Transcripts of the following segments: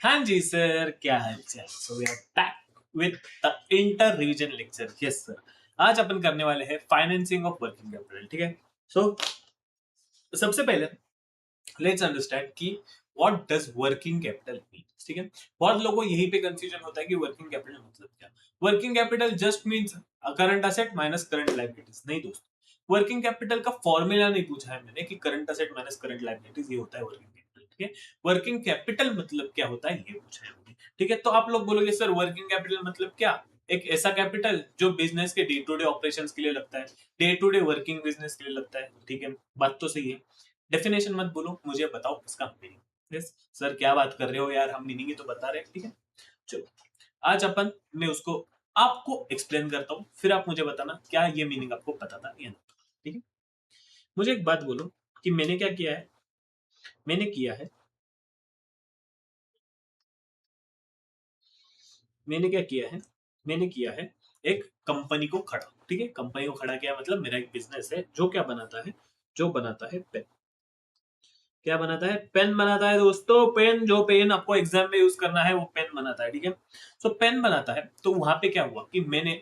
हाँ जी सर, क्या हाल चाल। So we are back with the inter revision lecture. Yes sir, आज अपन करने वाले हैं फाइनेंसिंग ऑफ वर्किंग कैपिटल। ठीक है। सो सबसे पहले लेट्स अंडरस्टैंड कि what does working capital mean. ठीक है। बहुत लोगों को यहीं पे कंफ्यूजन होता है कि वर्किंग कैपिटल मतलब क्या। Working capital just means current asset minus current liabilities. नहीं दोस्तों, वर्किंग कैपिटल का फॉर्मूला नहीं पूछा है मैंने कि current asset minus current liabilities ये होता है वर्किंग कैपिटल। ठीक है। वर्किंग कैपिटल मतलब क्या होता है ये पूछा है मैंने। ठीक है। तो आप लोग बोलोगे सर वर्किंग कैपिटल मतलब क्या। एक ऐसा कैपिटल जो बिजनेस के डे टू डे ऑपरेशंस के लिए लगता है, day to day working business के लिए लगता है। ठीक है, बात तो सही है। डेफिनेशन मत बोलो, मुझे बताओ इसका मीनिंग। यस सर, क्या बात कर रहे हो यार, हम मीनिंग ही तो बता रहे हैं। ठीक है, चलो आज अपन मैं उसको आपको एक्सप्लेन करता हूँ, फिर आप मुझे बताना क्या ये मीनिंग आपको पता था या नहीं। ठीक है। मुझे एक बात बोलो कि मैंने क्या किया है। मैंने किया है मैंने क्या किया है। मैंने किया है एक कंपनी को खड़ा। ठीक है, कंपनी को खड़ा किया मतलब मेरा एक बिजनेस है जो क्या बनाता है, जो बनाता है पेन। क्या बनाता है? पेन बनाता है दोस्तों। पेन, जो पेन आपको एग्जाम में यूज करना है वो पेन बनाता है। ठीक है। सो पेन बनाता है, तो वहां पे क्या हुआ कि मैंने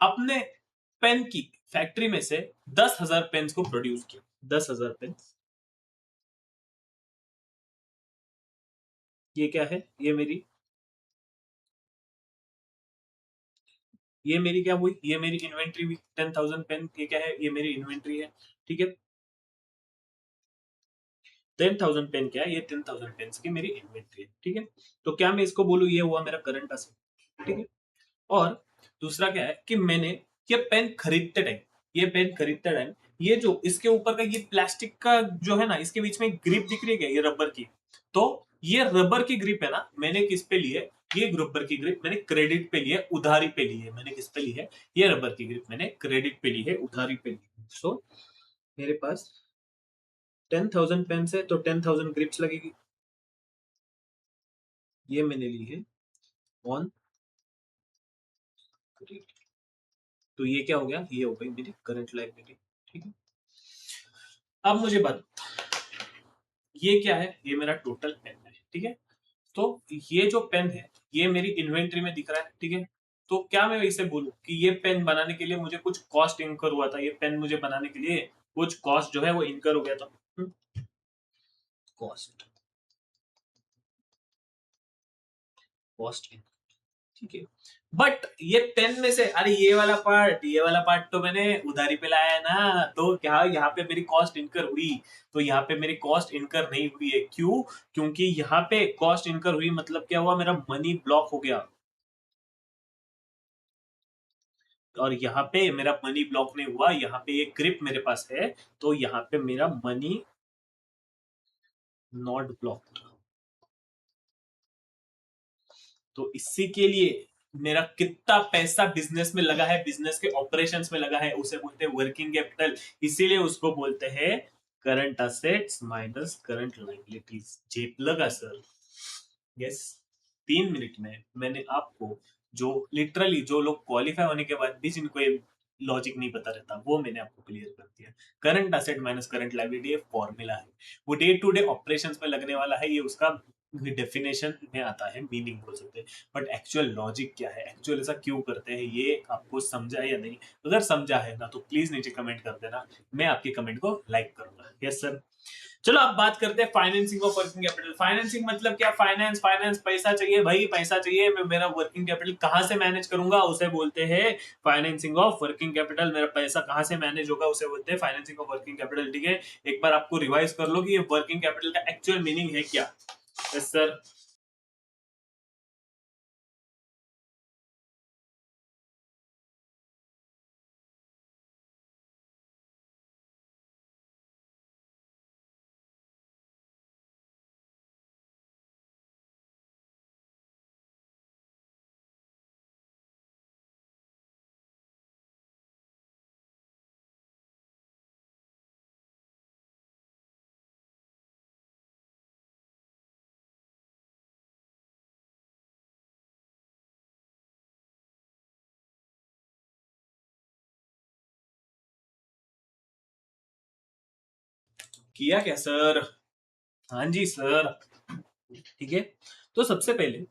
अपने पेन की फैक्ट्री में से 10,000 पेन को प्रोड्यूस किया। 10,000 पेन। ये क्या है? ये मेरी क्या हुई? ये मेरी इन्वेंट्री हुई। 10,000 पेन, ये क्या है? ये मेरी इन्वेंट्री है। ठीक है। 10,000 पेन क्या है? ये 10,000 पेन की मेरी इन्वेंट्री है। ठीक है। तो क्या मैं इसको बोलूं ये हुआ मेरा करंट असेट। ठीक है। और दूसरा क्या है कि मैंने ये पेन खरीदते टाइम, ये पेन खरीदते टाइम, ये जो इसके ऊपर का ये प्लास्टिक का जो है ना, इसके बीच में ग्रिप दिख रही है क्या? ये रबर की। तो ये रबर की ग्रिप है ना, मैंने किस पे ली है? ये रबर की ग्रिप मैंने क्रेडिट पे ली है, उधारी पे ली है। मैंने किस पे ली है? ये रबर की ग्रिप मैंने क्रेडिट पे ली है, उधारी पे ली है। सो मेरे पास 10,000 पेन है तो 10,000 ग्रिप्स लगेगी। ये मैंने ली है ऑन क्रेडिट। तो ये क्या हो गया? ये हो गई मेरी करंट लायबिलिटी। ठीक है। अब मुझे बात, ये क्या है? ये मेरा टोटल पेन है। ठीक है। तो ये जो पेन है ये मेरी इन्वेंट्री में दिख रहा है। ठीक है। तो क्या मैं इसे बोलूं कि ये पेन बनाने के लिए मुझे कुछ कॉस्ट इनकर हुआ था, ये पेन मुझे बनाने के लिए कुछ कॉस्ट जो है वो इनकर हो गया था। Cost, cost. ठीक है। बट ये पेन में से, अरे ये वाला पार्ट तो मैंने उधारी पे लाया है ना, तो क्या यहाँ पे मेरी कॉस्ट इनकर हुई? तो यहाँ पे मेरी कॉस्ट इनकर नहीं हुई है। क्यों? क्योंकि यहाँ पे कॉस्ट इनकर हुई मतलब क्या हुआ? मेरा मनी ब्लॉक हो गया। और यहाँ पे मेरा मनी ब्लॉक नहीं हुआ, यहाँ पे एक ग्रिप मेरे पास है, तो यहाँ पे मेरा मनी नॉट ब्लॉक। तो इसी के लिए मेरा कितना पैसा बिजनेस में लगा है, बिजनेस के ऑपरेशंस में लगा है, उसे बोलते हैं वर्किंग कैपिटल। इसीलिए उसको बोलते हैं current assets minus current liabilities. जेब लगा सर। यस। 3 मिनट में मैंने आपको, जो लिटरली जो लोग क्वालिफाई होने के बाद भी जिनको ये लॉजिक नहीं पता रहता, वो मैंने आपको क्लियर कर दिया। Current asset minus current liability formula है, वो डे टू डे ऑपरेशंस में लगने वाला है। ये उसका डेफिनेशन में आता है, मीनिंग बोल सकते हैं। बट एक्चुअल लॉजिक क्या है, एक्चुअल ऐसा क्यों करते हैं, ये आपको समझा है या नहीं? अगर समझा है ना तो प्लीज नीचे कमेंट कर देना, मैं आपके कमेंट को लाइक करूंगा। Yes sir. चलो अब बात करते हैं financing of working capital. Financing मतलब क्या? फाइनेंस, फाइनेंस पैसा चाहिए भाई, पैसा चाहिए। मैं मेरा वर्किंग कैपिटल कहां से मैनेज करूंगा उसे बोलते हैं फाइनेंसिंग ऑफ वर्किंग कैपिटल। मेरा पैसा कहां से मैनेज होगा उसे बोलते हैं फाइनेंसिंग ऑफ वर्किंग कैपिटल। ठीक है। एक बार आपको रिवाइज कर लो कि ये वर्किंग कैपिटल का एक्चुअल मीनिंग है क्या। Yes sir. किया क्या सर? हाँ जी सर। ठीक है। तो सबसे पहले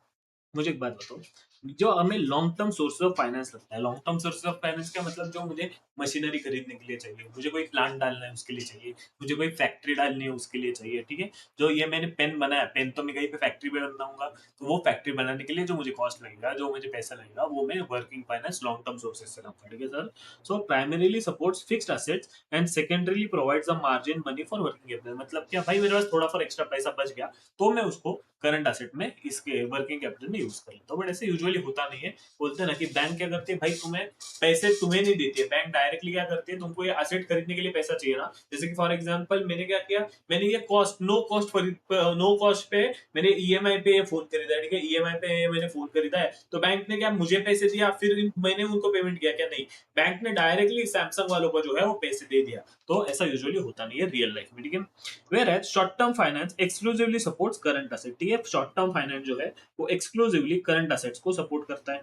मुझे एक बात बताओ, जो हमें long term source of finance लगता है, long term source of finance का मतलब जो मुझे मशीनरी खरीदने के लिए चाहिए, मुझे कोई प्लांट डालना है उसके लिए चाहिए, मुझे कोई फैक्ट्री डालनी है उसके लिए चाहिए, ठीक है। जो ये मैंने पेन बनाया, पेन तो मैं कहीं पे फैक्ट्री में बनाऊंगा, तो वो फैक्ट्री बनाने के लिए जो मुझे कॉस्ट लगेगा, जो मुझे पैसा लगेगा, वो मैं working finance long term sources से लाऊंगा, ठीक है sir. So primarily supports fixed assets and secondarily provides a margin money for working capital. मतलब क्या भाई, मेरे पास थोड़ा फॉर एक्स्ट्रा पैसा बच गया, तो मैं उसको करंट असेट में, इसके वर्किंग कैपिटल में यूज कर लेता हूँ। बट ऐसे यूजुअली होता नहीं है। बोलते हैं ना कि बैंक क्या करती है भाई, तुम्हें पैसे तुम्हें नहीं देती है, बैंक डायरेक्टली क्या करती है, तुमको ये असेट खरीदने के लिए पैसा चाहिए ना। जैसे कि फॉर एग्जांपल मैंने क्या किया, मैंने ये कॉस्ट नो कॉस्ट पे मैंने ईएमआई पे ये फोन खरीदा है, ठीक है, ईएमआई पे ये मैंने फोन खरीदा है, तो बैंक ने क्या मुझे पैसे दिया, फिर मैंने उनको पेमेंट किया क्या? नहीं, बैंक ने डायरेक्टली सैमसंग वालों को जो है वो पैसे दे दिया। तो ऐसा यूजुअली होता नहीं है रियल लाइफ में, ठीक है। Whereas short term finance exclusively supports current asset, ठीक है, शॉर्ट टर्म फाइनेंस जो है वो एक्सक्लूसिवली करंट असेट्स को सपोर्ट करता है।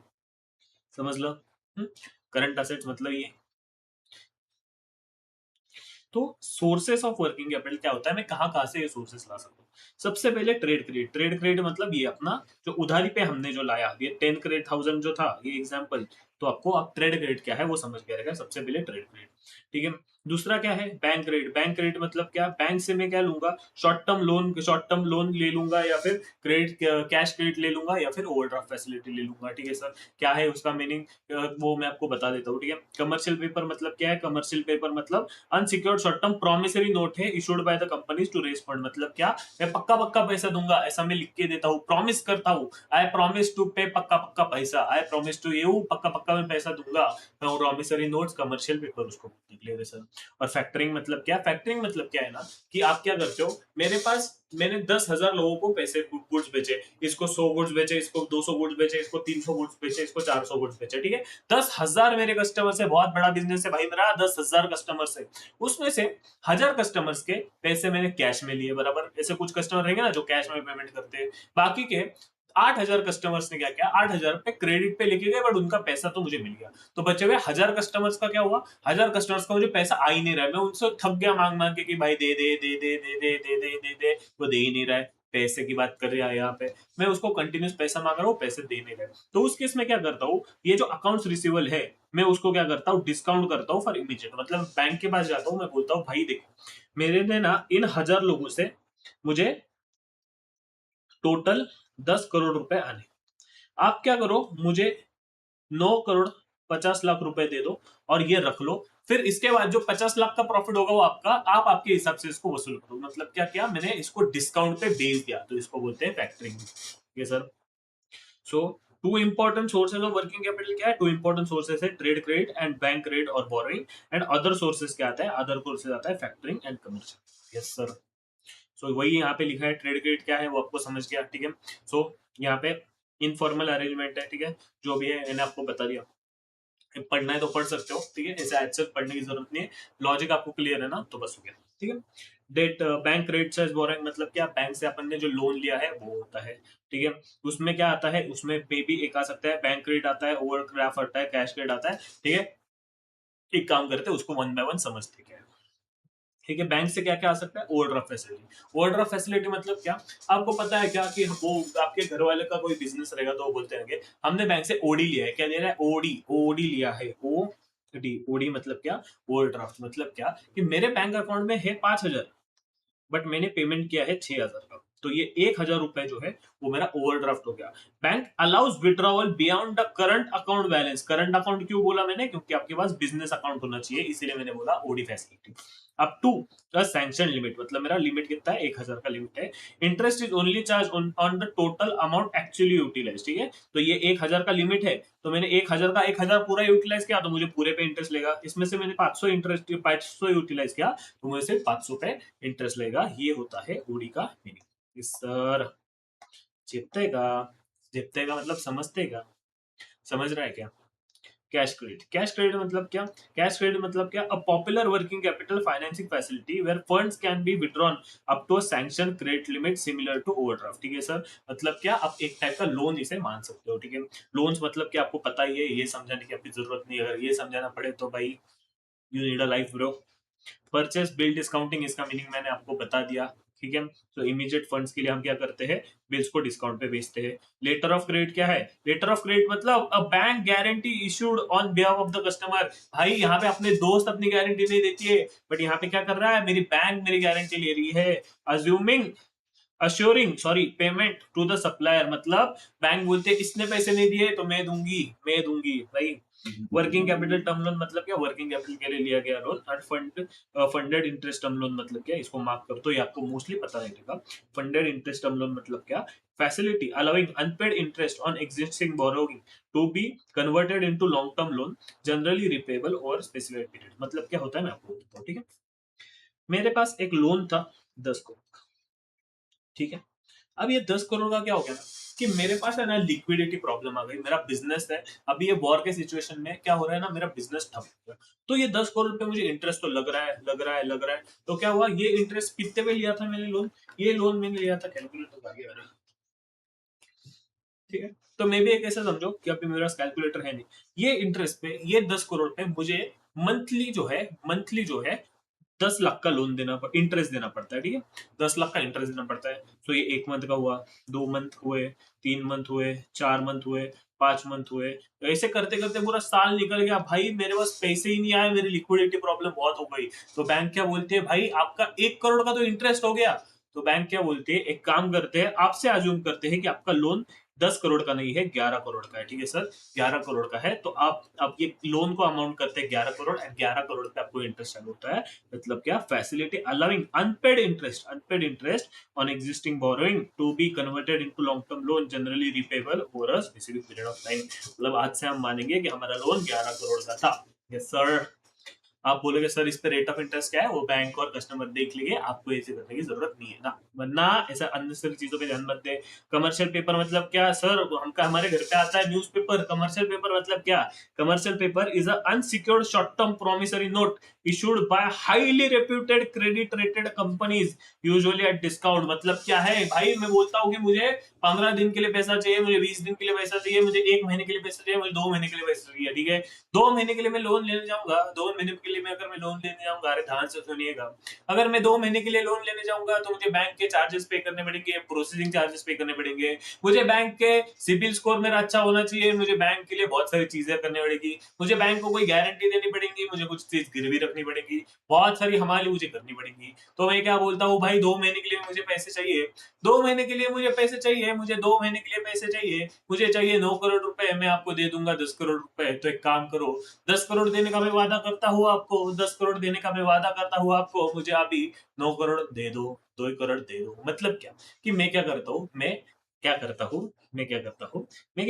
समझ लो। करंट असेट्स मतलब ये। तो सोर्सेस ऑफ वर्किंग कैपिटल क्या होता है, मैं कहाँ कहाँ से ये सोर्सेस ला सकता हूँ? सबसे पहले ट्रेड क्रेडिट। ट्रेड क्रेडिट मतलब ये अपना जो उधारी पे हमने जो लाया, ये 10 क्रेडिट 1000 जो था, ये एग्जांपल, तो आपको आप ट्रेड क्रेडिट क्या है वो समझ गया रहेगा। सबसे पहले ट्रेड क्रेडिट, ठीक है। दूसरा क्या है? Bank credit. बैंक क्रेडिट मतलब क्या? बैंक से मैं क्या लूंगा? शॉर्ट टर्म लोन ले लूंगा, या फिर क्रेडिट कैश क्रेडिट ले लूंगा, या फिर ओवरड्राफ्ट फैसिलिटी ले लूंगा, ठीक है सर। क्या है उसका मीनिंग, वो मैं आपको बता देता हूँ, ठीक है। कमर्शियल पेपर मतलब क्या है? कमर्शियल पेपर मतलब unsecured short term promissory note है issued by the companies to raise fund. मतलब क्या? मैं पक्का पक्का पैसा दूंगा, ऐसा मैं लिख के देता हूँ, प्रॉमिस करता हूँ, आई प्रॉमिस टू पे पक्का पक्का पैसा, आई प्रॉमिस टू यू पक्का पक्का मैं पैसा दूंगा। प्रॉमिसरी नोट्स, कमर्शियल पेपर उसको क्लियर है सर। और फैक्टरिंग मतलब क्या? फैक्टरिंग मतलब क्या है ना, कि आप क्या करते हो, मेरे पास मैंने 10,000 लोगों को पैसे गुड्स बेचे, इसको 100 गुड्स बेचे, इसको 200 गुड्स बेचे, इसको 300 गुड्स बेचे, इसको 400 गुड्स बेचे, ठीक है। 10,000 मेरे कस्टमर से, बहुत बड़ा बिजनेस है भाई मेरा, 10,000 कस्टमर से, उसमें से 1,000 कस्टमर्स के पैसे मैंने कैश में लिए, बराबर। ऐसे कुछ कस्टमर रहेंगे ना जो कैश में पेमेंट करते हैं। बाकी के 8,000 कस्टमर्स ने क्या किया, 8,000 पे क्रेडिट पे लेके गए, बट उनका पैसा तो मुझे मिल गया। तो बचे हुए 1,000 कस्टमर्स का क्या हुआ? 1,000 कस्टमर्स का मुझे पैसा आ ही नहीं रहा है, मैं उनसे थक गया मांग मांग के कि भाई दे दे दे दे दे दे दे दे दे दे, वो दे ही नहीं रहा है। पैसे की बात कर रहा है यहाँ पे, मैं उसको कंटिन्यूस पैसा मांग रहा हूँ, पैसे दे नहीं रहे। तो उस केस में क्या करता हूँ, ये जो अकाउंट्स रिसीवेबल है, मैं उसको क्या करता हूँ, डिस्काउंट करता हूँ फॉर इमीडिएट। मतलब बैंक के पास जाता हूँ, मैं बोलता हूँ भाई देखो, मेरे ने ना इन 1,000 लोगों से मुझे टोटल 10 करोड़ रुपए आने, आप क्या करो, मुझे 9,50,00,000 रुपए दे दो, और ये रख लो। फिर इसके बाद जो 50 लाख का प्रॉफिट होगा वो आपका, आप आपके हिसाब से इसको वसूल करो। मतलब क्या किया मैंने, इसको डिस्काउंट पे बेच दिया, तो इसको बोलते हैं फैक्टरिंग। ये sir. So two important sources of working capital क्या है? टू इंपॉर्टेंट सोर्सेज है trade credit and bank credit और बोरोइंग। एंड अदर सोर्सेज क्या आता है? अदर सोर्सेज आता है factoring and commercial. Yes sir. So वही यहाँ पे लिखा है, ट्रेड क्रेडिट क्या है वो आपको समझ गया, ठीक है। सो यहाँ पे इनफॉर्मल अरेंजमेंट है, ठीक है, जो भी है मैंने आपको बता दिया। पढ़ना है तो पढ़ सकते हो, ठीक है, ऐसे आज तक पढ़ने की जरूरत नहीं है। लॉजिक आपको क्लियर है ना, तो बस हो गया, ठीक है। Debt bank credit as borrowing मतलब क्या? बैंक से अपन ने जो लोन लिया है वो होता है, ठीक है। उसमें क्या आता है, उसमें पे भी एक आ सकता है, बैंक क्रेडिट आता है, ओवरड्राफ्ट आता है, कैश क्रेडिट आता है, ठीक है। एक काम करते हैं, उसको वन बाय वन समझते क्या है, ठीक है। बैंक से क्या क्या आ सकता है? Overdraft facility. ओवरड्राफ्ट फैसिलिटी मतलब क्या? आपको पता है क्या कि वो आपके घर वाले का कोई बिजनेस रहेगा तो वो बोलते हैं हमने बैंक से ओडी लिया है। क्या ले रहा है? ओडी। ओडी लिया है, ओ डी। ओडी मतलब क्या? ओवरड्राफ्ट मतलब क्या, कि मेरे बैंक अकाउंट में है 5,000, बट मैंने पेमेंट किया है 6,000 का, तो ये 1,000 रुपए जो है वो मेरा ओवरड्राफ्ट हो गया। Bank allows withdrawal beyond the current account balance. Current account क्यों बोला मैंने? क्योंकि आपके पास बिजनेस अकाउंट होना चाहिए, इसीलिए मैंने बोला OD facility. Up to the sanction limit, मतलब मेरा लिमिट कितना है? 1,000 का लिमिट है। Interest is only charge on the total amount actually utilize, ठीक है। तो ये 1,000 का लिमिट है, तो मैंने 1,000 का 1,000 पूरा यूटिलाइज किया, तो मुझे पूरे पे इंटरेस्ट लेगा। इसमें से मैंने 500 यूटिलाइज किया, तो मुझे सिर्फ 500 पे इंटरेस्ट लेगा। ये होता है ओडी का मीनिंग। सर जिततेगा, जिततेगा मतलब समझतेगा, समझ रहा है क्या? Cash credit. कैश क्रेडिट मतलब क्या? कैश क्रेडिट मतलब क्या? A popular working capital financing facility where funds can be withdrawn up to a sanction credit limit similar to overdraft, ठीक है सर। मतलब क्या? आप एक टाइप का लोन इसे मान सकते हो, ठीक है। लोन्स मतलब क्या आपको पता ही है, ये समझाने की आपकी जरूरत नहीं है। अगर ये समझाना पड़े तो भाई you need a life bro. Purchase bill discounting, इसका मीनिंग मैंने आपको बता दिया, ठीक है। तो इमीडिएट फंड्स के लिए हम क्या करते हैं, बिल्स को डिस्काउंट पे बेचते हैं। लेटर ऑफ क्रेडिट क्या है, लेटर ऑफ क्रेडिट मतलब a bank guarantee issued on behalf of the customer. भाई यहाँ पे अपने दोस्त अपनी गारंटी नहीं देती है, बट यहाँ पे क्या कर रहा है, मेरी बैंक मेरी गारंटी ले रही है। Assuming assuring sorry payment to the supplier, मतलब बैंक बोलते हैं इसने पैसे नहीं दिए तो मैं दूंगी भाई। वर्किंग कैपिटल टर्म लोन मतलब क्या, वर्किंग कैपिटल के लिए लिया गया loan. Funded interest term loan मतलब क्या, इसको मार्क कर, तो ये आपको मोस्टली पता रहेगा। फंडेड इंटरेस्ट टर्म लोन मतलब क्या, facility allowing unpaid interest on existing borrowing to be converted into long term loan generally repayable over specific period. मतलब क्या होता है मैं आपको बताता हूँ, ठीक है। मेरे पास एक लोन था 10 करोड़, ठीक है। अब ये 10 करोड़ का क्या हो गया ना, कि मेरे पास है ना लिक्विडिटी प्रॉब्लम आ गई, मेरा बिजनेस है। अभी ये वॉर के सिचुएशन में क्या हो रहा है ना, मेरा बिजनेस ठप हो गया। तो ये 10 करोड़ पे मुझे इंटरेस्ट तो लग रहा है। तो क्या हुआ, ये इंटरेस्ट कितने पे लिया था मैंने लोन, ये लोन मैंने लिया था, कैलकुलेटर आ गया मेरा, ठीक है। तो मैं भी एक ऐसा समझो कि अभी मेरे पास कैलकुलेटर है नहीं, ये इंटरेस्ट पे, ये 10 करोड़ पे मुझे मंथली जो है 10 लाख का लोन इंटरेस्ट देना पड़ता है, ठीक है। 10 लाख का इंटरेस्ट देना पड़ता है। तो ये 1 मंथ का हुआ, 2 मंथ हुए, 3 मंथ हुए, 4 मंथ हुए, 5 मंथ हुए, तो ऐसे करते करते पूरा साल निकल गया भाई, मेरे पास पैसे ही नहीं आए, मेरी लिक्विडिटी प्रॉब्लम बहुत हो गई। तो बैंक क्या बोलते हैं, भाई आपका 1 करोड़ का तो इंटरेस्ट हो गया। तो बैंक क्या बोलते हैं, एक काम करते हैं, आपसे अज्यूम करते हैं कि आपका लोन 10 करोड़ का नहीं है, 11 करोड़ का है, ठीक है सर। 11 करोड़ का है, तो आप ये लोन को अमाउंट करते हैं 11 करोड़, और 11 करोड़ पे आपको इंटरेस्ट चालू होता है। मतलब क्या, facility allowing unpaid interest on existing borrowing to be converted into long term loan generally repayable over a specific period of time. मतलब आज से हम मानेंगे कि हमारा लोन 11 करोड़ का था। Yes sir. आप बोलोगे सर इस पे रेट ऑफ इंटरेस्ट क्या है, वो बैंक और कस्टमर देख लेंगे, आपको ऐसे करने की जरूरत नहीं है ना, वरना ऐसा अननेसेसरी चीजों पे ध्यान मत दे। कमर्शियल पेपर मतलब क्या सर, हमका हमारे घर पे आता है न्यूज़पेपर, कमर्शियल पेपर मतलब क्या, commercial paper is a unsecured short term promissory note issued by highly reputed credit rated companies usually at discount. मतलब क्या है भाई, मैं बोलता हूँ कि मुझे 15 दिन के लिए पैसा चाहिए, मुझे 20 दिन के लिए पैसा चाहिए, मुझे 1 महीने के लिए पैसा चाहिए, मुझे 2 महीने के लिए पैसा चाहिए, ठीक है। 2 महीने के लिए मैं लोन लेने जाऊंगा, 2 महीने के लिए मैं अगर मैं लोन लेने जाऊंगा, अरे ध्यान से सुनिएगा, अगर मैं 2 महीने के लिए लोन लेने जाऊंगा तो मुझे बैंक के चार्जेस पे करने पड़ेंगे, प्रोसेसिंग चार्जेस पे करने पड़ेंगे, मुझे बैंक के सिबिल स्कोर मेरा अच्छा होना चाहिए, मुझे बैंक के लिए बहुत सारी चीजें करनी पड़ेगी, मुझे बैंक को कोई गारंटी देनी पड़ेगी, मुझे कुछ चीज गिरवी रखनी पड़ेगी, बहुत सारी हमारी मुझे करनी पड़ेगी। तो मैं क्या बोलता हूँ भाई, 2 महीने के लिए मुझे पैसे चाहिए, 2 महीने के लिए मुझे पैसे चाहिए, मुझे 2 महीने के लिए पैसे चाहिए, मुझे चाहिए 9 करोड़ रुपए, मैं आपको दे दूंगा 10 करोड़ रुपए। तो एक काम करो, 10 करोड़ देने का मैं वादा करता हूँ आपको, 10 करोड़ देने का मैं वादा करता हूँ आपको, मुझे अभी 9 करोड़ दे दो, 2 करोड़ दे दो। मतलब क्या, कि मैं क्या करता हूँ, मैं क्या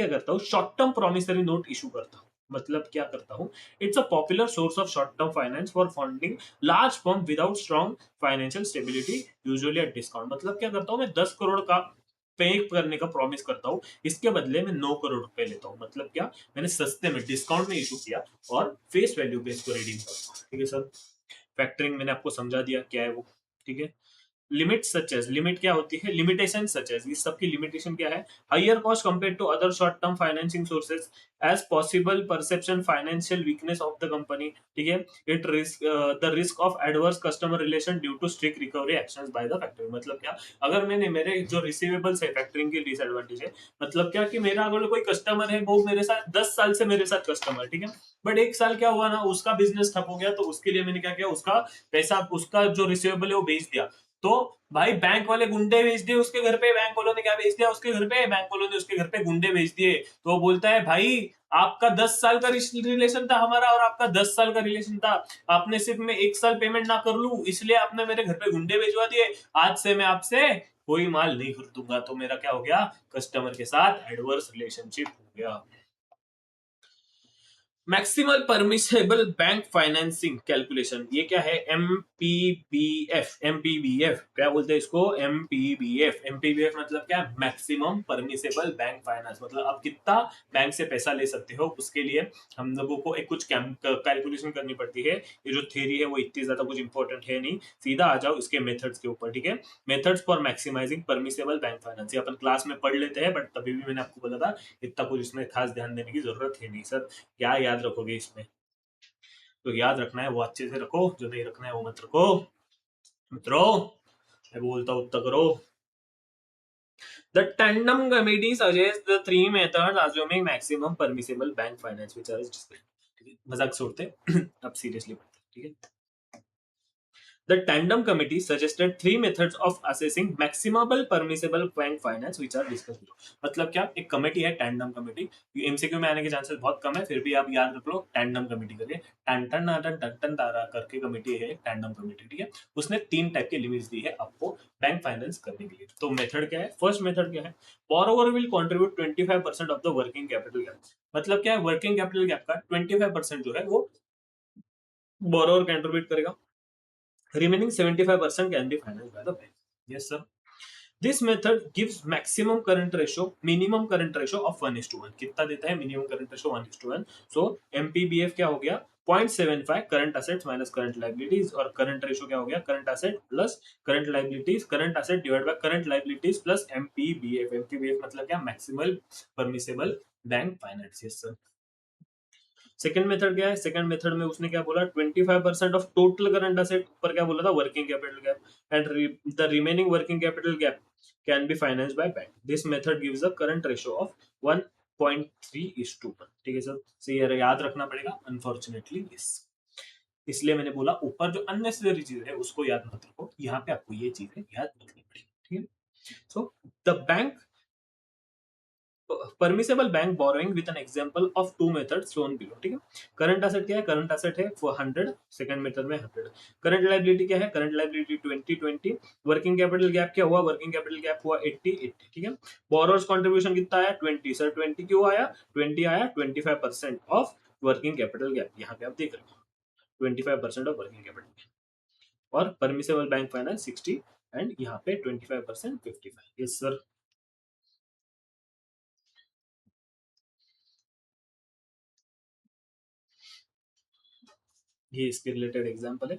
करता हूँ short term promissory note issue करता हूँ। मतलब क्या करता हूँ, it's a popular source of short term finance for funding large firm without strong financial stability usually at discount. मतलब क्या करता हूँ, मैं 10 करोड़ का पे करने का प्रॉमिस करता हूँ, इसके बदले में 9 करोड़ रुपए लेता हूँ। मतलब क्या, मैंने सस्ते में डिस्काउंट में इशू किया और फेस वैल्यू पे इसको रिडीम करता हूँ, ठीक है सर। फैक्टरिंग मैंने आपको समझा दिया क्या है वो, ठीक है। लिमिट सच एज, लिमिट क्या होती है, लिमिटेशन सच एज, इस सब की लिमिटेशन क्या है, higher cost compare to other short term financing sources as possible perception financial weakness of the company, ठीक है। It risk the risk of adverse customer relation due to strict recovery actions by the factory. मतलब क्या, अगर मैंने मेरे जो receivables है, factoring की डिसएडवांटेज है, मतलब क्या कि मेरा अगर कोई कस्टमर है, वो मेरे साथ 10 साल से मेरे साथ कस्टमर, ठीक है, बट एक साल क्या हुआ ना, उसका बिजनेस ठप हो गया, तो उसके लिए मैंने क्या किया, उसका पैसा, उसका जो रिसीवेबल है वो बेच दिया। तो भाई बैंक वाले गुंडे भेज दिए उसके घर पे, बैंक वालों ने क्या भेज दिया उसके घर पे, बैंक वालों ने उसके घर पे गुंडे भेज दिए। तो वो बोलता है भाई आपका 10 साल का रिलेशन था हमारा, और आपका 10 साल का रिलेशन था, आपने सिर्फ मैं 1 साल पेमेंट ना कर लूं इसलिए आपने मेरे घर पे गुंडे भेजवा दिए, आज से मैं आपसे कोई माल नहीं खरीदूंगा। तो मेरा क्या हो गया, कस्टमर के साथ एडवर्स रिलेशनशिप हो गया। Maximal permissible bank financing calculation, ये क्या है, एमपीबीएफ क्या बोलते हैं इसको, एमपीबीएफ मतलब क्या, मैक्सिमम परमिसेबल बैंक फाइनेंस। मतलब आप कितना बैंक से पैसा ले सकते हो, उसके लिए हम लोगों को एक कुछ कैलकुलेशन करनी पड़ती है। ये जो थ्योरी है वो इतनी ज्यादा कुछ इंपॉर्टेंट है नहीं, सीधा आ जाओ इसके मेथड्स के ऊपर, ठीक है। Methods for maximising permissible bank finance, ये अपन क्लास में पढ़ लेते हैं, बट तभी भी मैंने आपको बोला था इतना कुछ इसमें खास ध्यान देने की जरूरत है नहीं सर। क्या याद रखोगे इसमें, तो याद रखना है वो अच्छे से रखो, जो नहीं रखना है वो मत रखो मित्रों। मैं बोलता हूँ उत्तर करो। The tandem committee suggests the three methods assuming maximum permissible bank finance which are discussed. ठीक है, मजाक छोड़ते हैं, अब सीरियसली पढ़ते हैं, ठीक है। The tandem committee suggested three methods of assessing maximum permissible bank finance which are discussed below. मतलब क्या, एक कमेटी है टैंडम कमेटी, एमसीक्यू में आने के चांसेस बहुत कम है, फिर भी आप याद रख लो टैंडम कमेटी करके, टन टन टन टन टन तारा करके कमेटी है, एक टैंडम कमेटी, ठीक है। उसने तीन टाइप के लिमिट्स दी है आपको बैंक फाइनेंस करने के लिए। तो मेथड क्या है, फर्स्ट मेथड क्या है, borrower will contribute 25% of the working capital gap. मतलब क्या है, वर्किंग कैपिटल गैप का 25% जो है वो बोरोवर कंट्रीब्यूट करेगा, remaining 75% can be financed by the bank. Yes, sir. This method gives maximum current ratio, minimum current ratio of 1:1. कितना देता है minimum current ratio 1:1. So MPBF क्या हो गया 0.75 current assets minus current liabilities, और current ratio क्या हो गया current asset plus current liabilities, current asset divided by current liabilities plus MPBF. MPBF मतलब क्या, maximal permissible bank finance. Yes, sir. Second method क्या है, सेकंड मेथड में उसने क्या बोला, 25% ऑफ टोटल करंट असेट पर क्या बोला था, working capital gap, and the remaining working capital gap can be financed by bank. This method gives a current ratio of 1.3:1। ठीक है सर, सो ये याद रखना पड़ेगा अनफॉर्चुनेटली, यस। इसलिए मैंने बोला ऊपर जो अननेसेसरी चीज है उसको याद मत रखो, यहाँ पे आपको ये चीजें याद रखनी पड़ेगी, ठीक है। So the bank permissible bank borrowing with an example of two methods shown below, ठीक है। करंट एसेट क्या है, करंट एसेट है 100, सेकंड मेथड में 100। करंट लायबिलिटी क्या है, current liability 2020। Working capital gap क्या हुआ, वर्किंग कैपिटल गैप हुआ 80, ठीक है। बोरोर्स कंट्रीब्यूशन कितना आया 20, सर 20 क्यों आया, 20 आया 25% ऑफ वर्किंग कैपिटल गैप, यहाँ पे आप देख रहे हो 25% ऑफ वर्किंग कैपिटल, और परमिसेबल बैंक फाइनेंस 60 एंड यहाँ पे 25% 55। यस सर, ये इसके रिलेटेड एग्जांपल है,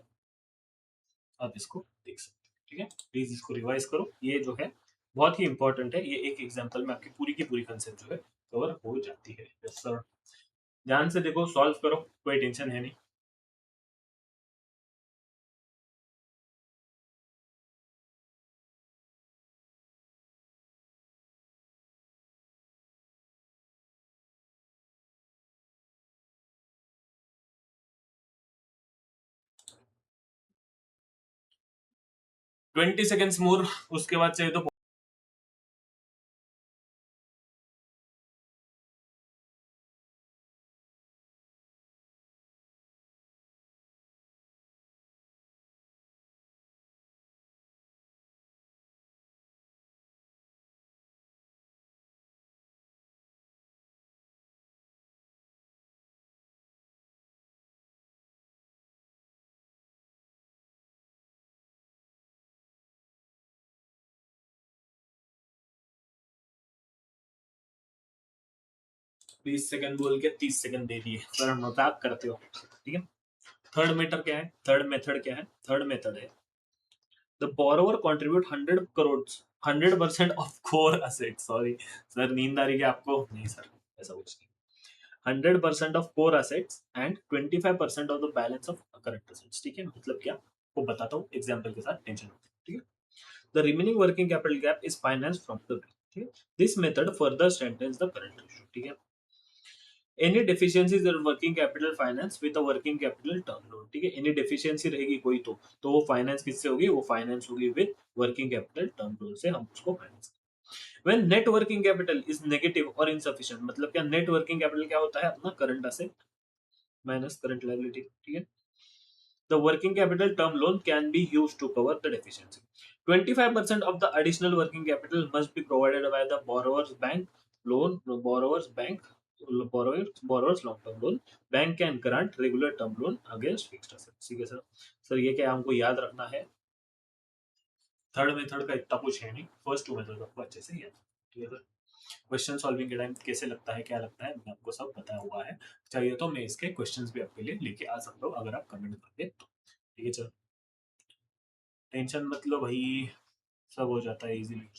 आप इसको देख सकते हैं, ठीक है। प्लीज इसको रिवाइज करो, ये जो है बहुत ही इंपॉर्टेंट है, ये एक एग्जांपल में आपकी पूरी की पूरी कंसेप्ट जो है कवर हो जाती है। यस सर, ध्यान से देखो, सॉल्व करो, कोई टेंशन है नहीं। 20 सेकेंड्स मोर, उसके बाद चाहिए तो 20 सेकेंड बोल के 30 सेकेंड दे दिए, सर मजाक करते हो, ठीक है। थर्ड मेथड क्या है, थर्ड मेथड क्या है, थर्ड मेथड है the borrower contribute 100 crores, 100% of core asset, sorry sir नींद आ रही है आपको, नहीं सर ऐसा कुछ नहीं, 100% of core assets and 25% of the balance of current assets, ठीक है। मतलब क्या, वो बताता हूँ एग्जांपल के साथ, टेंशन मत, ठीक है। The remaining working capital gap is finance from the bank, ठीक है। This method further strengthens the current ratio, ठीक है। Any deficiencies in working capital finance with a working capital term loan, ठीक है। एनी डेफिशिएंसी रहेगी कोई तो वो फाइनेंस किससे होगी, वो फाइनेंस होगी with working capital term loan से, हम उसको finance. When net working capital is negative और इनसफिशिएंट, मतलब क्या, नेट वर्किंग कैपिटल क्या होता है, अपना current asset minus current liability, ठीक है। The working capital term loan can be used to cover the deficiency. 25% of the additional working capital must be provided by the borrower's bank loan, borrower's bank, borrower's long-term loan. Bank can grant regular term loan against fixed assets. ठीक है sir, sir ये क्या हमको याद रखना है, third method का इतना कुछ है नहीं, फर्स्ट टू मेथड आपको अच्छे से याद, ठीक है सर। क्वेश्चन सॉल्विंग के टाइम कैसे लगता है, क्या लगता है, मैंने आपको सब बताया हुआ है, चाहिए तो मैं इसके क्वेश्चंस भी आपके लिए लेके आ सकता हूँ अगर आप कमेंट करते तो, ठीक है सर। टेंशन मतलब भाई, सब हो जाता है इजीली,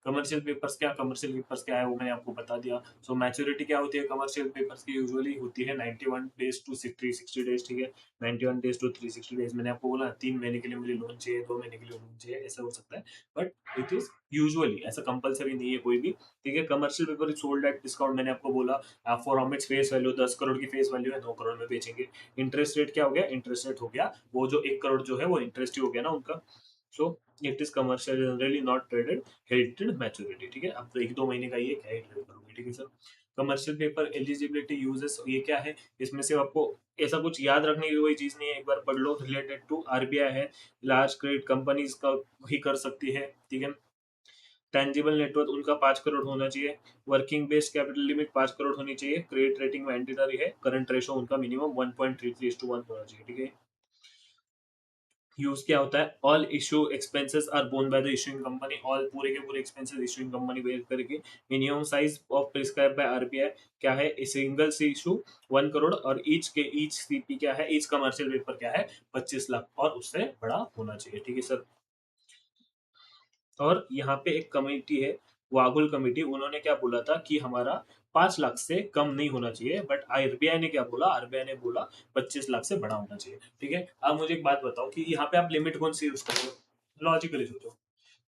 कमर्शियल पेपर्स क्या है वो मैंने आपको बता दिया। सो मैच्योरिटी क्या होती है कमर्शियल पेपर्स की, यूजुअली होती है 91 डेज टू 360 डेज, ठीक है। 91 डेज टू 360 डेज, मैंने आपको बोला 3 महीने के लिए मुझे लोन चाहिए, 2 महीने के लिए लोन चाहिए, ऐसा हो सकता है, बट इट इज यूजुअली, ऐसा कंपलसरी नहीं है कोई भी, ठीक है। Commercial paper is sold at discount, मैंने आपको बोला for of its face value, 10 crore की फेस वैल्यू है, 2 करोड़ में बेचेंगे। इंटरेस्ट रेट क्या हो गया, इंटरेस्ट रेट हो गया वो जो 1 करोड़ जो है वो इंटरेस्ट ही हो गया ना उनका। So it is commercial generally not traded held maturity, ठीक है। अब तो 1-2 महीने का ये क्या ही ट्रेड करोगे, ठीक है sir. Commercial paper eligibility uses, ये क्या है, इसमें से आपको ऐसा कुछ याद रखने की कोई चीज नहीं है, एक बार पढ़ लो। रिलेटेड टू आरबीआई है, लार्ज क्रेडिट कंपनीज का ही कर सकती है, ठीक है। टेंजिबल नेटवर्थ उनका 5 करोड़ होना चाहिए, working based capital limit 5 crore होनी चाहिए, क्रेडिट रेटिंग मैंडेटरी है, करंट रेशो उनका मिनिमम 1.33:1 होना चाहिए, ठीक है। यूज क्या होता है, all issue expenses are borne by the issuing company, all पूरे के पूरे एक्सपेंसेस इशूइंग कंपनी बेयर करेगी। Minimum size of prescribe by RBI क्या है, सिंगल सी इशू 1 करोड़, और ईच सीपी क्या है, ईच कमर्शियल पेपर क्या है 25 लाख और उससे बड़ा होना चाहिए, ठीक है सर। और यहाँ पे एक कमेटी है, वागुल कमेटी, उन्होंने क्या बोला था कि हमारा 5 लाख से कम नहीं होना चाहिए, बट आरबीआई ने क्या बोला, आरबीआई ने बोला 25 लाख से बड़ा होना चाहिए, ठीक है। अब मुझे एक बात बताओ कि यहाँ पे आप लिमिट कौन सी यूज कर रहे हो, लॉजिकली सोचो।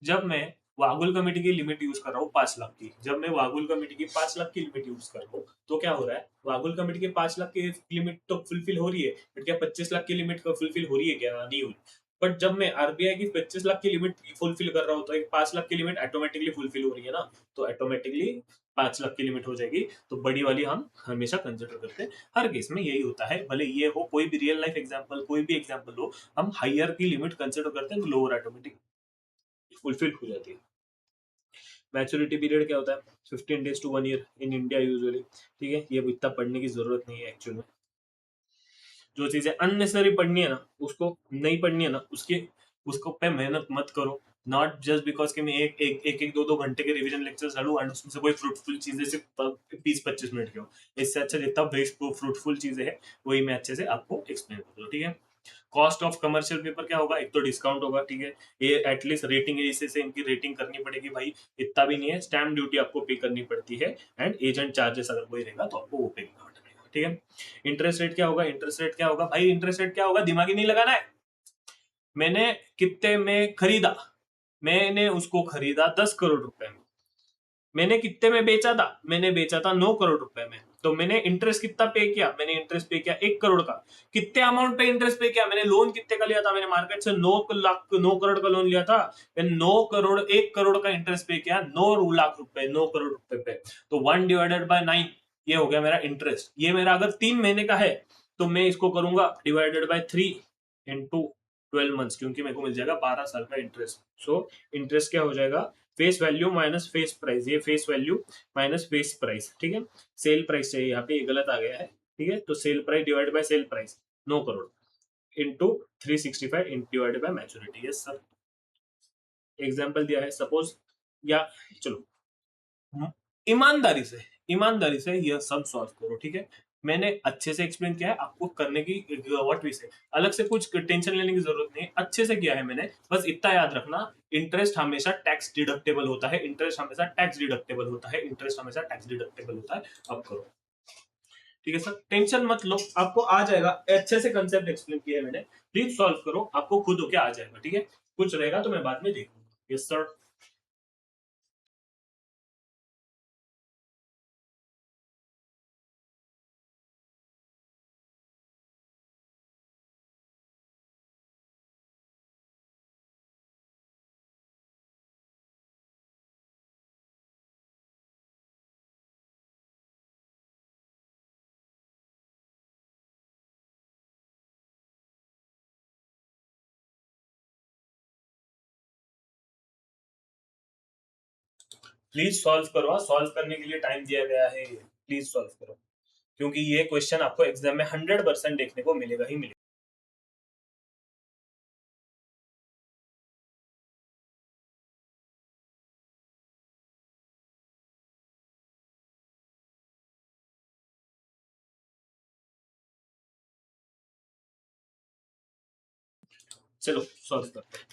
जब मैं वागुल कमेटी की लिमिट यूज कर रहा हूँ 5 लाख की, जब मैं वागुल कमेटी की 5 लाख की लिमिट यूज कर रहा हूँ, तो क्या हो रहा है, वागुल कमेटी के 5 लाख की लिमिट तो फुलफिल हो रही है, बट क्या 25 लाख की लिमिट फुलफिल हो रही है, क्या नहीं हो रही। बट जब मैं आरबीआई की 25 लाख की लिमिट फुलफिल कर रहा हूँ, तो एक 5 लाख की लिमिट ऑटोमेटिकली फुलफिल हो रही है ना, तो ऑटोमेटिकली 5 लाख की लिमिट हो जाएगी, तो बड़ी वाली हम हमेशा कंसिडर करते हैं। हर केस में यही होता है, भले ये हो कोई भी रियल लाइफ एग्जांपल, कोई भी एग्जांपल हो, हम हायर की लिमिट कंसिडर करते हैं तो लोअर ऑटोमेटिक फुलफिल हो जाती है। मैच्योरिटी पीरियड क्या होता है, 15 days to 1 year in India usually, ठीक है। ये इतना पढ़ने की जरूरत नहीं है एक्चुअल में, जो चीजें अननेसेसरी पढ़नी है ना, उसको नहीं पढ़नी है ना, उसके उसको पे मेहनत मत करो। नॉट जस्ट बिकॉज कि मैं एक 2-2 घंटे के रिवीजन लेक्चर चलूँ एंड उसमें से कोई फ्रूटफुल चीजें सिर्फ 20-25 मिनट की हो, इससे अच्छा जितना बेस्ट फ्रूटफुल चीजें हैं वही मैं अच्छे से आपको एक्सप्लेन कर दूँ, ठीक है। कॉस्ट ऑफ कमर्शियल पेपर क्या होगा, एक तो डिस्काउंट होगा, ठीक है। ये एटलीस्ट रेटिंग एजेंसी से इनकी रेटिंग करनी पड़ेगी भाई, इतना भी नहीं है, स्टैम्प ड्यूटी आपको पे करनी पड़ती है, एंड एजेंट चार्जेस अगर कोई रहेगा तो आपको वो पे करना पड़ेगा, ठीक है। इंटरेस्ट रेट क्या होगा, इंटरेस्ट रेट क्या होगा भाई, इंटरेस्ट रेट क्या होगा, दिमागी नहीं लगाना है। मैंने कितने में खरीदा, मैंने उसको खरीदा 10 करोड़ रुपए में, मैंने कितने में बेचा था, मैंने बेचा था 9 करोड़ रुपए में, तो मैंने इंटरेस्ट कितना पे किया, मैंने इंटरेस्ट पे किया 1 करोड़ का। कितने अमाउंट पे इंटरेस्ट पे किया, मैंने लोन कितने का लिया था, मैंने मार्केट से 9 लाख 9 करोड़ का लोन लिया था, मैंने 9 करोड़ 1 करोड़ का इंटरेस्ट पे किया, 9 लाख रुपए 9 करोड़ रुपए पे, तो 1/9 ये हो गया मेरा इंटरेस्ट। ये मेरा अगर 3 महीने का है तो मैं इसको करूंगा डिवाइडेड बाय 3 into 12 मंथ्स, क्योंकि मेरे को मिल जाएगा 12 साल का इंटरेस्ट। सो इंटरेस्ट क्या हो जाएगा, face value minus face price, ये face value minus face price, ठीक है। सेल प्राइस चाहिए, यहाँ पे ये गलत आ गया है, ठीक है। तो sale price divide by sale price 9 crore into 365 divided by maturity, yes sir. Example दिया है सपोज, या चलो ईमानदारी से, ईमानदारी से यह सब सॉल्व करो, ठीक है। मैंने अच्छे से एक्सप्लेन किया है, आपको करने की व्हाट वी से अलग से कुछ टेंशन लेने की जरूरत नहीं है, अच्छे से किया है मैंने। बस इतना याद रखना, इंटरेस्ट हमेशा टैक्स डिडक्टेबल होता है, इंटरेस्ट हमेशा टैक्स डिडक्टेबल होता है, इंटरेस्ट हमेशा टैक्स डिडक्टेबल होता है। अब करो, ठीक है सर, टेंशन मत लो, आपको आ जाएगा, अच्छे से कंसेप्ट एक्सप्लेन किया है मैंने, प्लीज सॉल्व करो, आपको खुद होके आ जाएगा, ठीक है। कुछ रहेगा तो मैं बाद में देखूंगा, यस सर। प्लीज सॉल्व करो, सॉल्व करने के लिए टाइम दिया गया है, प्लीज सॉल्व करो, क्योंकि ये क्वेश्चन आपको एग्जाम में 100% देखने को मिलेगा ही मिलेगा। चलो सॉल्व करते हैं।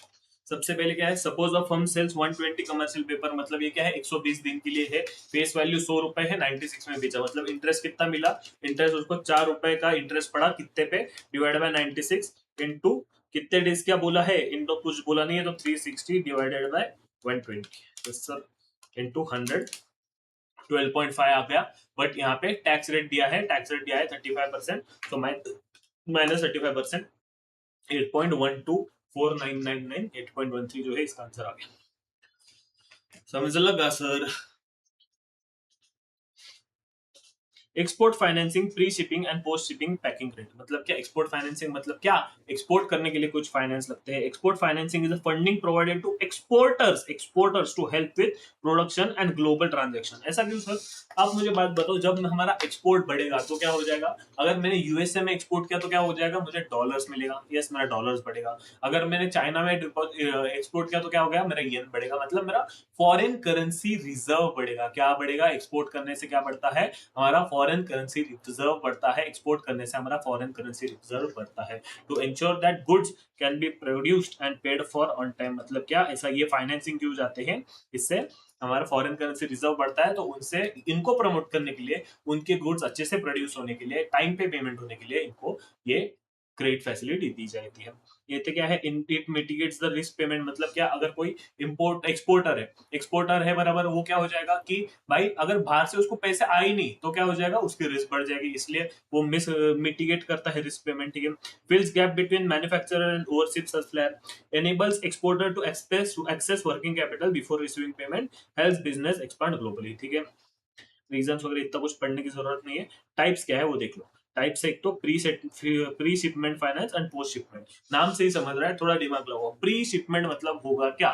सबसे पहले क्या है, suppose of firm sells 120 commercial paper, मतलब ये क्या है 120 दिन के लिए है, फेस वैल्यू 100 रुपए है, 96 में बेचा, मतलब इंटरेस्ट कितना मिला, इंटरेस्ट उसको 4 रुपए का इंटरेस्ट पड़ा कितने पे, डिवाइड बाय 96 इंटू कितने डेज क्या बोला है, इंटू कुछ बोला नहीं है तो 360 डिवाइडेड बाय 120 सर इंटू 100, 12.5 आ गया। बट यहाँ पे टैक्स रेट दिया है, टैक्स रेट दिया है 35%, तो माइनस 35%, 8.124999, 8.13 जो है इसका आंसर आ गया। समझ लगा sir? Export financing, pre shipping and post shipping packing rate, मतलब क्या एक्सपोर्ट फाइनेंसिंग, मतलब क्या एक्सपोर्ट करने के लिए कुछ फाइनेंस लगते हैं। Export financing is a funding provided to exporters to help with production and global transaction. ऐसा क्यों सर? आप मुझे बात बताओ, जब हमारा एक्सपोर्ट बढ़ेगा तो क्या हो जाएगा, अगर मैंने यूएसए में एक्सपोर्ट किया तो क्या हो जाएगा, मुझे डॉलर्स मिलेगा, यस मेरा डॉलर्स बढ़ेगा। अगर मैंने चाइना में एक्सपोर्ट किया तो क्या हो गया, मेरा येन बढ़ेगा, मतलब मेरा फॉरेन करेंसी रिजर्व बढ़ेगा। क्या बढ़ेगा, एक्सपोर्ट करने से क्या बढ़ता है, हमारा फॉरेन करेंसी रिजर्व बढ़ता है, एक्सपोर्ट करने से हमारा फॉरेन करेंसी रिजर्व बढ़ता है। To ensure that goods can be produced and paid for on time, मतलब क्या ऐसा ये फाइनेंसिंग यूज आते हैं, इससे हमारा फॉरेन करेंसी रिजर्व बढ़ता है, तो उनसे इनको प्रमोट करने के लिए, उनके गुड्स अच्छे से प्रोड्यूस होने के लिए, टाइम पे पेमेंट होने के लिए इनको ये क्रेडिट फैसिलिटी दी जाती है। ये तो क्या है, it mitigates the risk payment, मतलब क्या अगर कोई इम्पोर्ट एक्सपोर्टर है बराबर, वो क्या हो जाएगा कि भाई अगर बाहर से उसको पैसे आए नहीं तो क्या हो जाएगा, उसकी रिस्क बढ़ जाएगी, इसलिए वो मिटिगेट करता है रिस्क पेमेंट, ठीक है। Fills gap between manufacturer and overseas supplier, enables exporter to access working capital before receiving payment, helps business expand globally, ठीक है। रीजंस वगैरह इतना कुछ पढ़ने की जरूरत नहीं है। टाइप्स क्या है वो देख लो। टाइप्स एक तो pre shipment finance and post shipment, नाम से ही समझ रहा है, थोड़ा दिमाग लगाओ। प्री शिपमेंट मतलब होगा क्या,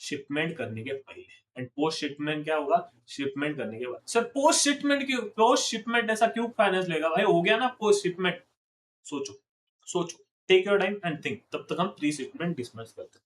शिपमेंट करने के पहले, एंड पोस्ट शिपमेंट क्या होगा, शिपमेंट करने के बाद। सर पोस्ट शिपमेंट क्यों, पोस्ट शिपमेंट ऐसा क्यों फाइनेंस लेगा भाई, हो गया ना पोस्ट शिपमेंट। सोचो, सोचो, take your time and think, तब तक हम प्री शिपमेंट डिस्कस करते हैं।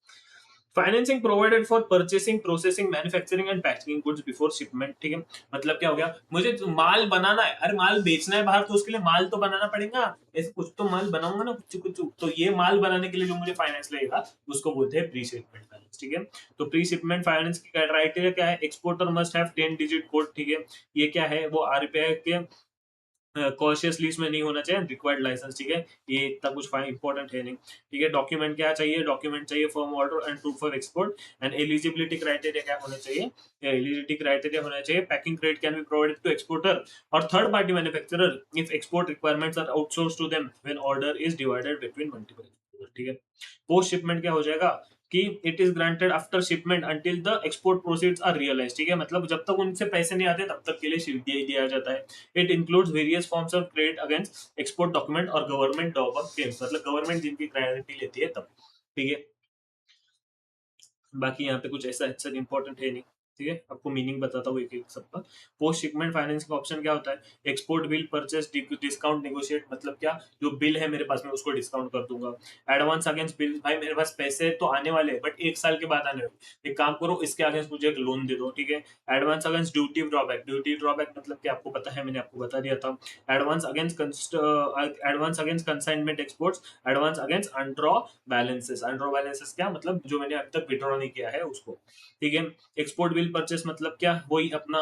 Financing provided for purchasing, processing, manufacturing and packing goods before shipment, ठीक है। मतलब क्या हो गया, मुझे तो माल बनाना है, अरे माल बेचना है बाहर, तो उसके लिए माल तो बनाना पड़ेगा, ऐसे कुछ तो माल बनाऊंगा ना, कुछ कुछ, तो ये माल बनाने के लिए जो मुझे फाइनेंस लगेगा उसको बोलते हैं प्री शिपमेंट फाइनेंस, ठीक है। तो प्री शिपमेंट फाइनेंस की क्राइटेरिया क्या है, exporter must have 10 digit code, ठीक है। ये क्या है, वो आरबीआई के कॉशियस लिस्ट में नहीं होना चाहिए, रिक्वायर्ड लाइसेंस, ठीक है। ये इतना कुछ इंपॉर्टेंट है नहीं, ठीक है। डॉक्यूमेंट क्या चाहिए, डॉक्यूमेंट चाहिए firm order and proof of export, and eligibility criteria क्या होना चाहिए, एलिजिबिलिटी क्राइटेरिया होना चाहिए, packing credit can be provided to exporter और third party manufacturer if export requirements are outsource to them when order is divided between multiple, ठीक है। Post shipment क्या हो जाएगा कि it is granted after shipment until the export proceeds are realised, ठीक है। मतलब जब तक उनसे पैसे नहीं आते तब तक के लिए दिया जाता है। It includes various forms of credit against export document और गवर्नमेंट क्लेम्स, मतलब गवर्नमेंट जिनकी गारंटी लेती है तब, ठीक है। बाकी यहाँ पे कुछ ऐसा अच्छा इंपॉर्टेंट है नहीं, ठीक है। आपको मीनिंग बताता हूँ एक एक सबका। पोस्ट शिपमेंट फाइनेंस का ऑप्शन क्या होता है, export bill purchase discount negotiate, मतलब क्या जो बिल है मेरे पास में उसको डिस्काउंट कर दूंगा। एडवांस अगेंस्ट बिल, भाई मेरे पास पैसे तो आने वाले हैं बट 1 साल के बाद आने वाले, एक काम करो इसके अगेंस्ट मुझे एक लोन दे दो, ठीक है। Advance against duty drawback, duty drawback मतलब क्या आपको पता है, मैंने आपको बता दिया था। Advance against consignment exports, advance against undrawn balances, undrawn balances क्या मतलब, जो मैंने अब तक विड्रॉ नहीं किया है उसको, ठीक है। एक्सपोर्ट बिल परचेस मतलब क्या, वही अपना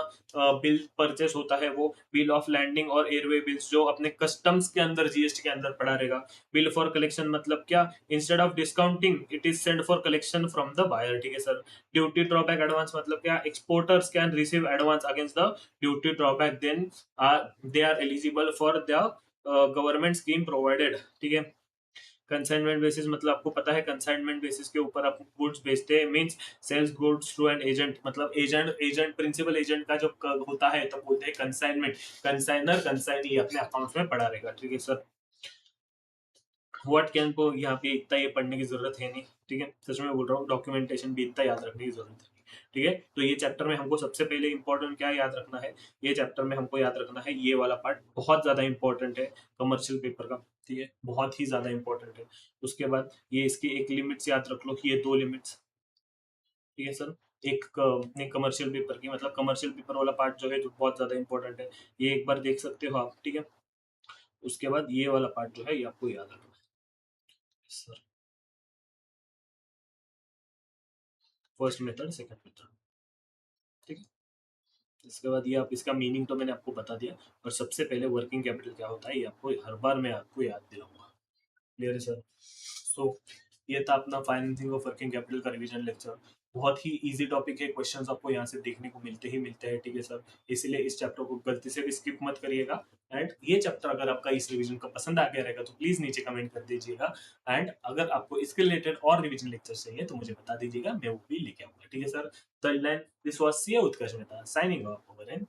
बिल परचेस होता है, वो बिल ऑफ लैंडिंग और एयरवे बिल्स जो अपने कस्टम्स के अंदर जीएसटी के अंदर पड़ा रहेगा। बिल फॉर कलेक्शन मतलब क्या, instead of discounting it is send for collection from the buyer, ठीक है सर। ड्यूटी ड्रॉबैक एडवांस मतलब क्या, exporters can receive advance against the duty drawback, then they are eligible for the government scheme provided, ठीक है। Consignment basis मतलब आपको पता है, कंसाइनमेंट बेसिस के ऊपर आप गुड्स बेचते हैं, means sells goods through an agent, मतलब एजेंट प्रिंसिपल एजेंट का जो होता है तो बोलते हैं कंसाइनमेंट। कंसाइनर कंसाइनी अपने अकाउंट में पड़ा रहेगा, ठीक है सर। व्हाट कैन को यहाँ पे इतना ये पढ़ने की जरूरत है नहीं, ठीक है, सच में बोल रहा हूँ, डॉक्यूमेंटेशन भी इतना याद रखने की जरूरत है, ठीक है। तो ये चैप्टर में हमको सबसे पहले इंपॉर्टेंट क्या याद रखना है, ये चैप्टर में हमको याद रखना है ये वाला पार्ट बहुत ज्यादा इंपॉर्टेंट है कमर्शियल पेपर का, ठीक है, बहुत ही ज्यादा इंपॉर्टेंट है। उसके बाद ये इसकी एक लिमिट्स याद रख लो, ये 2 लिमिट्स, ठीक है सर। एक कमर्शियल पेपर की, मतलब कमर्शियल पेपर वाला पार्ट जो है जो बहुत ज्यादा इंपॉर्टेंट है, ये एक बार देख सकते हो आप, ठीक है। उसके बाद ये वाला पार्ट जो है ये आपको याद रखना है sir. First method, second method, ठीक है। इसके बाद ये आप इसका मीनिंग तो मैंने आपको बता दिया, और सबसे पहले वर्किंग कैपिटल क्या होता है ये आपको हर बार मैं आपको याद दिलाऊंगा। क्लियर है सर? सो ये था अपना फाइनेंसिंग ऑफ वर्किंग कैपिटल का रिवीजन लेक्चर। बहुत ही इजी टॉपिक है, क्वेश्चंस आपको यहाँ से देखने को मिलते हैं, ठीक है सर। इसीलिए इस चैप्टर को गलती से भी स्किप मत करिएगा। एंड ये चैप्टर अगर आपका इस रिवीजन का पसंद आ गया रहेगा तो प्लीज नीचे कमेंट कर दीजिएगा। एंड अगर आपको इसके रिलेटेड और रिवीजन लेक्चर चाहिए तो मुझे बता दीजिएगा, मैं वो भी लेके आऊंगा, ठीक है sir. This was C Utkarsh Mehta signing off over and